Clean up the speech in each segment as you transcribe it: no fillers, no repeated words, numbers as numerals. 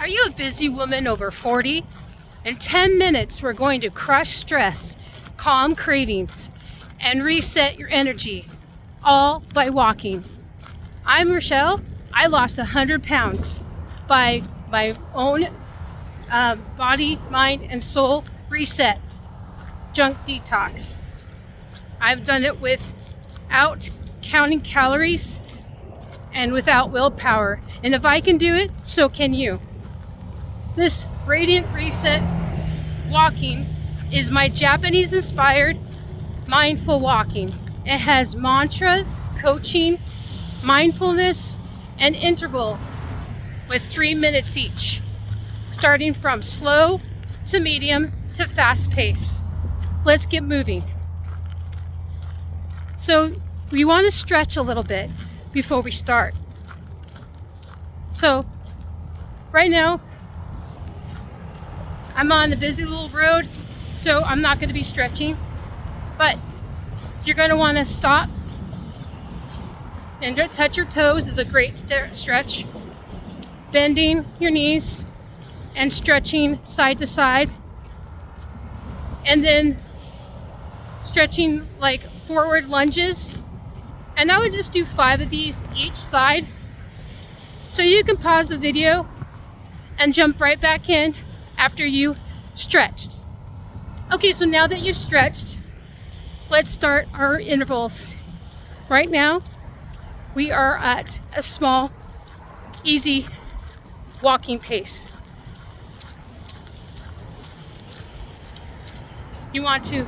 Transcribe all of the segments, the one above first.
Are you a busy woman over 40? In 10 minutes, we're going to crush stress, calm cravings, and reset your energy, all by walking. I'm Rochelle. I lost 100 pounds by my own body, mind, and soul reset, junk detox. I've done it without counting calories and without willpower. And if I can do it, so can you. This Radiant Reset walking is my Japanese-inspired mindful walking. It has mantras, coaching, mindfulness, and intervals with 3 minutes each, starting from slow to medium to fast paced. Let's get moving. So we want to stretch a little bit before we start. So right now, I'm on a busy little road, so I'm not going to be stretching, but you're going to want to stop and touch your toes is a great stretch. Bending your knees and stretching side to side, and then stretching like forward lunges. And I would just do 5 of these each side. So you can pause the video and jump right back in after you stretched. Okay, so now that you've stretched, let's start our intervals. Right now, we are at a small, easy walking pace. You want to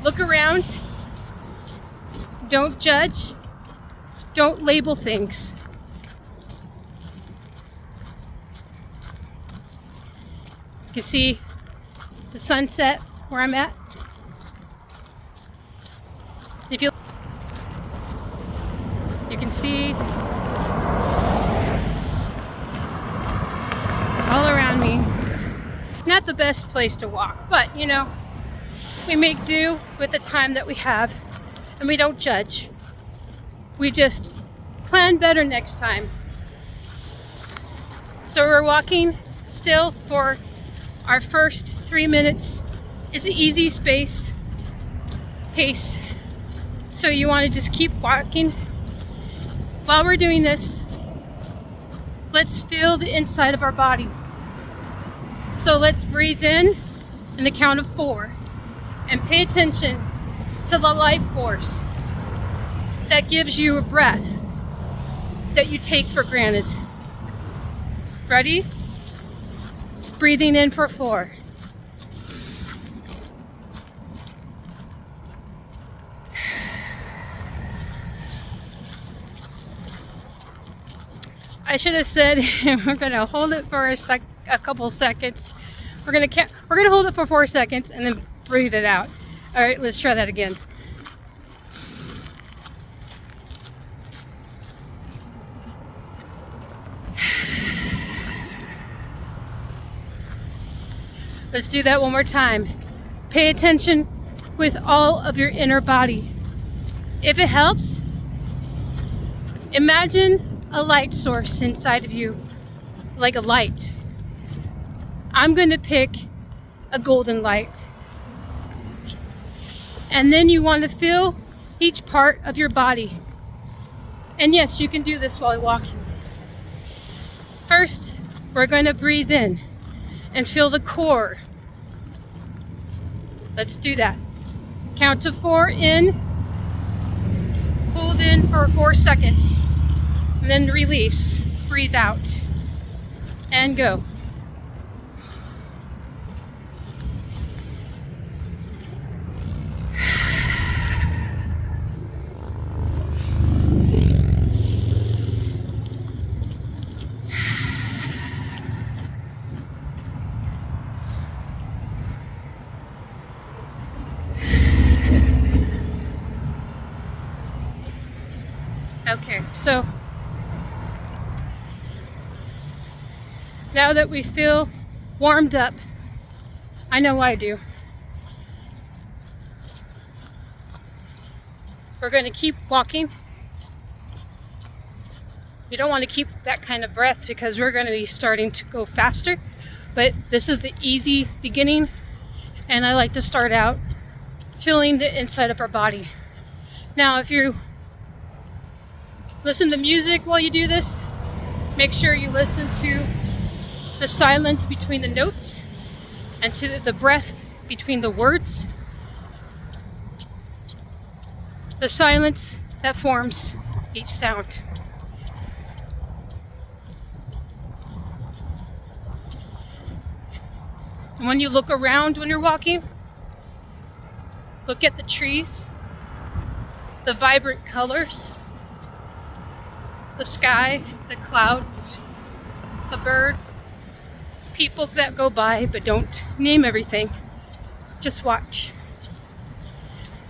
look around, don't judge, don't label things. You can see the sunset where I'm at. If you can see all around me. Not the best place to walk, but you know, we make do with the time that we have, and we don't judge. We just plan better next time. So we're walking still for our first 3 minutes. It's an easy pace. So you want to just keep walking. While we're doing this, let's feel the inside of our body. So let's breathe in the count of 4 and pay attention to the life force that gives you a breath that you take for granted. Ready? Breathing in for 4. I should have said we're gonna hold it for a couple seconds. We're gonna hold it for 4 seconds and then breathe it out. All right, let's try that again. Let's do that one more time. Pay attention with all of your inner body. If it helps, imagine a light source inside of you, like a light. I'm going to pick a golden light. And then you want to feel each part of your body. And yes, you can do this while walking. First, we're going to breathe in and feel the core. Let's do that. Count to 4 in. Hold in for 4 seconds. And then release. Breathe out. And go. Okay, so now that we feel warmed up, I know I do, we're going to keep walking. You don't want to keep that kind of breath because we're going to be starting to go faster. But this is the easy beginning, and I like to start out feeling the inside of our body. Now, if you listen to music while you do this, make sure you listen to the silence between the notes and to the breath between the words. The silence that forms each sound. And when you look around when you're walking, look at the trees, the vibrant colors, the sky, the clouds, the bird, people that go by, but don't name everything. Just watch.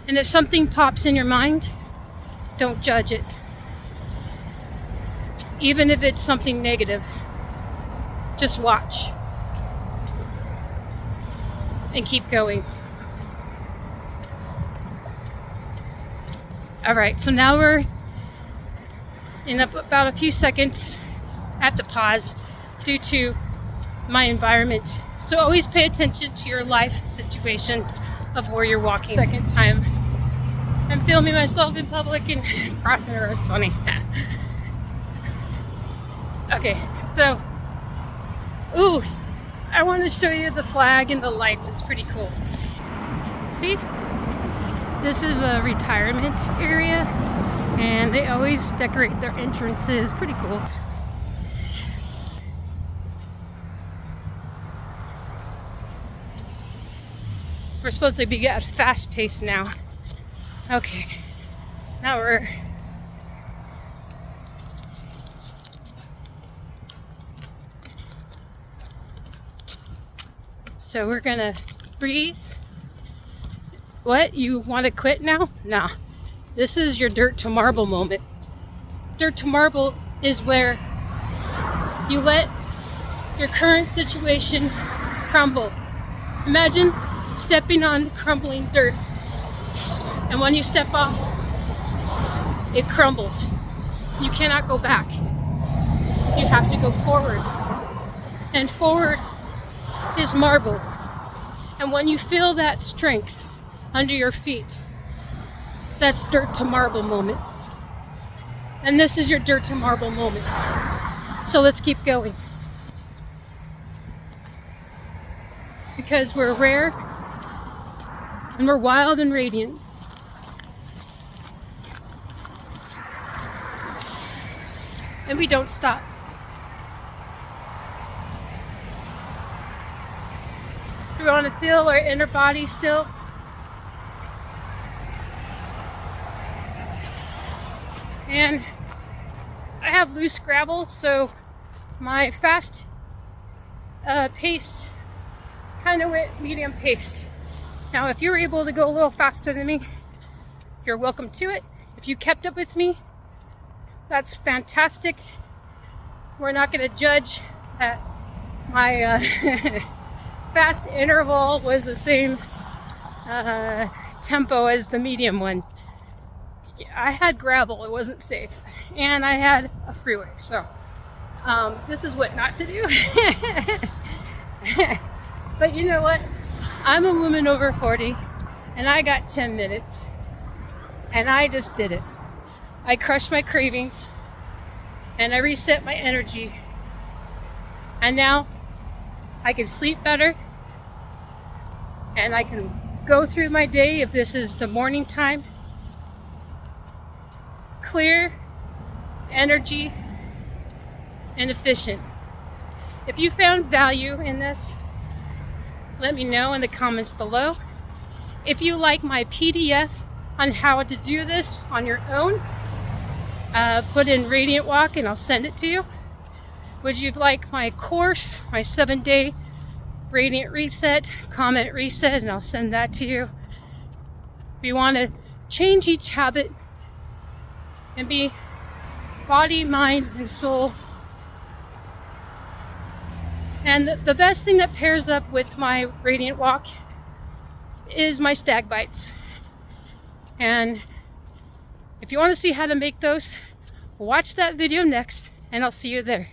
And if something pops in your mind, don't judge it. Even if it's something negative, just watch. And keep going. All right, so now we're in about a few seconds. I have to pause due to my environment. So always pay attention to your life situation of where you're walking. Second time I'm filming myself in public and crossing the road is funny. Okay, so, ooh, I want to show you the flag and the lights. It's pretty cool. See? This is a retirement area, and they always decorate their entrances. Pretty cool. We're supposed to be at a fast pace now. Okay, now we're so we're gonna breathe. What? You want to quit now? Nah. This is your dirt to marble moment. Dirt to marble is where you let your current situation crumble. Imagine stepping on crumbling dirt. And when you step off, it crumbles. You cannot go back. You have to go forward. And forward is marble. And when you feel that strength under your feet, that's dirt to marble moment. And this is your dirt to marble moment. So let's keep going. Because we're rare and we're wild and radiant. And we don't stop. So we want to feel our inner body still. And I have loose gravel, so my fast pace kind of went medium pace. Now, if you're able to go a little faster than me, you're welcome to it. If you kept up with me, that's fantastic. We're not going to judge that my fast interval was the same tempo as the medium one. I had gravel, it wasn't safe, and I had a freeway, so this is what not to do. But you know what? I'm a woman over 40, and I got 10 minutes, and I just did it. I crushed my cravings, and I reset my energy, and now I can sleep better, and I can go through my day, if this is the morning time, clear, energy, and efficient. If you found value in this, let me know in the comments below. If you like my PDF on how to do this on your own, put in Radiant Walk and I'll send it to you. Would you like my course, my 7-day Radiant Reset, comment reset, and I'll send that to you. If you want to change each habit and be body, mind, and soul. And the best thing that pairs up with my Radiant Walk is my stag bites. And if you want to see how to make those, Watch that video next, and I'll see you there.